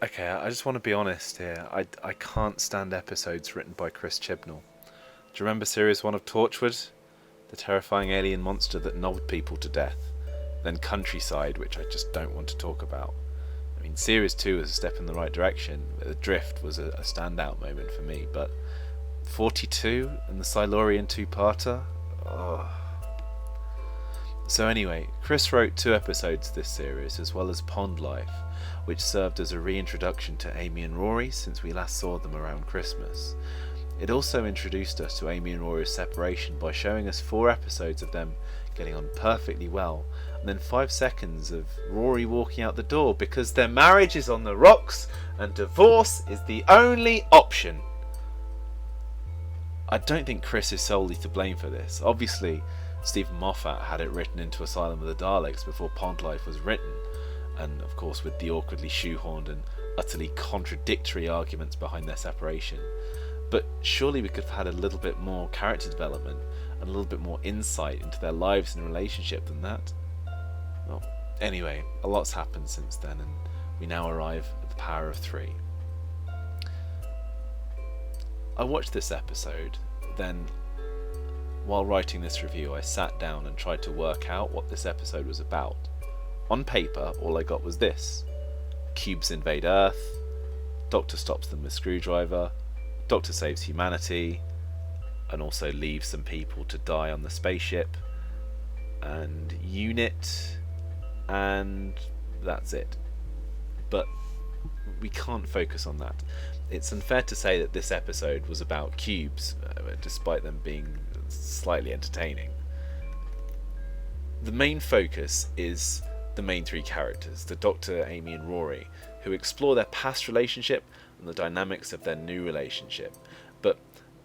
Okay, I just want to be honest here. I can't stand episodes written by Chris Chibnall. Do you remember Series 1 of Torchwood? The terrifying alien monster that knobbed people to death. Then Countryside, which I just don't want to talk about. I mean, Series 2 was a step in the right direction. The Drift was a standout moment for me, but 42 and the Silurian two-parter? Oh. So anyway, Chris wrote 2 episodes this series, as well as Pond Life, which served as a reintroduction to Amy and Rory since we last saw them around Christmas. It also introduced us to Amy and Rory's separation by showing us 4 episodes of them getting on perfectly well, and then 5 seconds of Rory walking out the door because their marriage is on the rocks and divorce is the only option. I don't think Chris is solely to blame for this. Obviously, Stephen Moffat had it written into Asylum of the Daleks before Pond Life was written, and of course with the awkwardly shoehorned and utterly contradictory arguments behind their separation. But surely we could have had a little bit more character development and a little bit more insight into their lives and relationship than that. Well, anyway, a lot's happened since then, and we now arrive at the Power of 3. I watched this episode, then while writing this review I sat down and tried to work out what this episode was about. On paper, all I got was this: cubes invade Earth, Doctor stops them with screwdriver, Doctor saves humanity, and also leaves some people to die on the spaceship, and unit, and that's it. But we can't focus on that. It's unfair to say that this episode was about cubes, despite them being slightly entertaining. The main focus is the main 3 characters, the Doctor, Amy and Rory, who explore their past relationship and the dynamics of their new relationship. But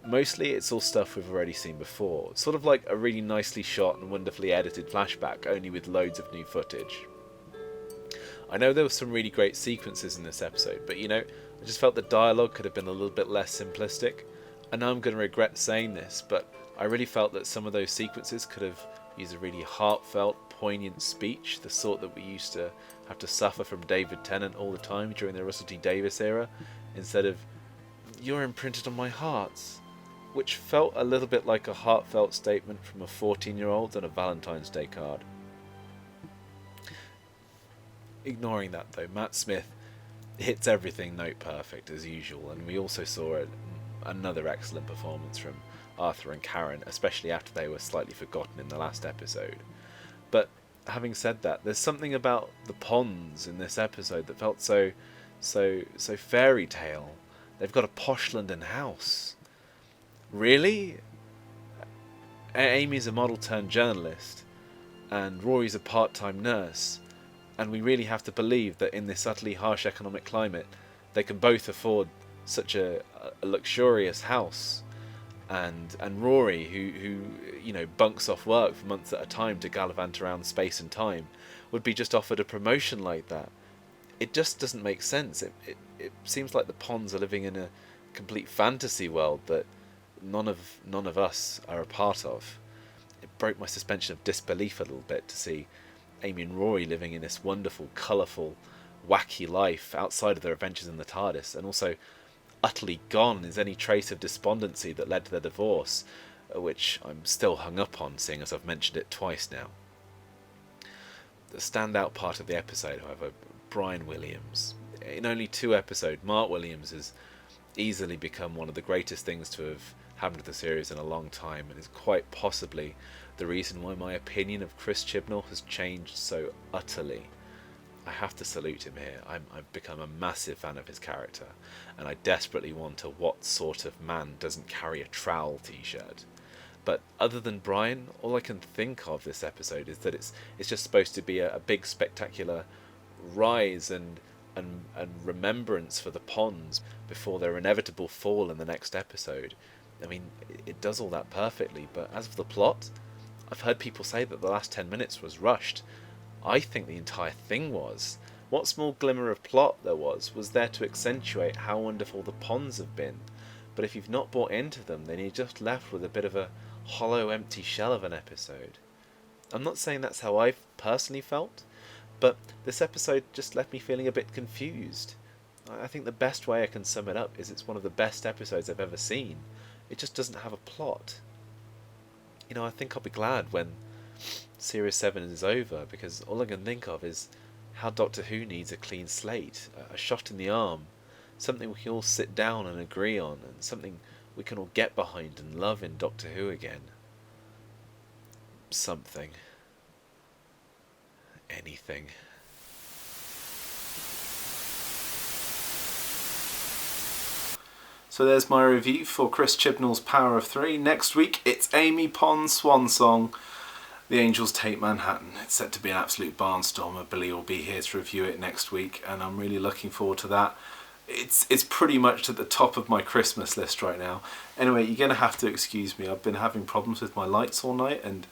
mostly it's all stuff we've already seen before, sort of like a really nicely shot and wonderfully edited flashback, only with loads of new footage. I know there were some really great sequences in this episode, but I just felt the dialogue could have been a little bit less simplistic. I know I'm going to regret saying this, but I really felt that some of those sequences could have used a really heartfelt, poignant speech, the sort that we used to have to suffer from David Tennant all the time during the Russell T Davies era, instead of "you're imprinted on my heart," which felt a little bit like a heartfelt statement from a 14-year-old on a Valentine's Day card. Ignoring that though, Matt Smith hits everything note perfect as usual, and we also saw another excellent performance from Arthur and Karen, especially after they were slightly forgotten in the last episode. But having said that, there's something about the ponds in this episode that felt so fairy tale. They've got a posh London house. Really? Amy's a model turned journalist, and Rory's a part-time nurse, and we really have to believe that in this utterly harsh economic climate they can both afford such a luxurious house. And Rory, who bunks off work for months at a time to gallivant around space and time, would be just offered a promotion like that. It just doesn't make sense. It seems like the Ponds are living in a complete fantasy world that none of us are a part of. It broke my suspension of disbelief a little bit to see Amy and Rory living in this wonderful, colourful, wacky life outside of their adventures in the TARDIS, and also utterly gone is any trace of despondency that led to their divorce, which I'm still hung up on, seeing as I've mentioned it twice now. The standout part of the episode, however, Brian Williams. In only 2 episodes, Mark Williams has easily become one of the greatest things to have happened to the series in a long time, and is quite possibly the reason why my opinion of Chris Chibnall has changed so utterly. I have to salute him here. I've become a massive fan of his character, and I desperately want a "What Sort of Man Doesn't Carry a Trowel" t-shirt. But other than Brian, all I can think of this episode is that it's just supposed to be a big spectacular rise and remembrance for the Ponds before their inevitable fall in the next episode. I mean, it does all that perfectly, but as for the plot, I've heard people say that the last 10 minutes was rushed. I think the entire thing was. What small glimmer of plot there was there to accentuate how wonderful the Ponds have been. But if you've not bought into them, then you're just left with a bit of a hollow, empty shell of an episode. I'm not saying that's how I've personally felt, but this episode just left me feeling a bit confused. I think the best way I can sum it up is it's one of the best episodes I've ever seen. It just doesn't have a plot. You know, I think I'll be glad when Series 7 is over, because all I can think of is how Doctor Who needs a clean slate, a shot in the arm, something we can all sit down and agree on, and something we can all get behind and love in Doctor Who again. Something. Anything. So there's my review for Chris Chibnall's Power of Three. Next week it's Amy Pond's swan song, The Angels Take Manhattan. It's set to be an absolute barnstormer. Billy will be here to review it next week, and I'm really looking forward to that. It's pretty much at the top of my Christmas list right now. Anyway, you're going to have to excuse me. I've been having problems with my lights all night, and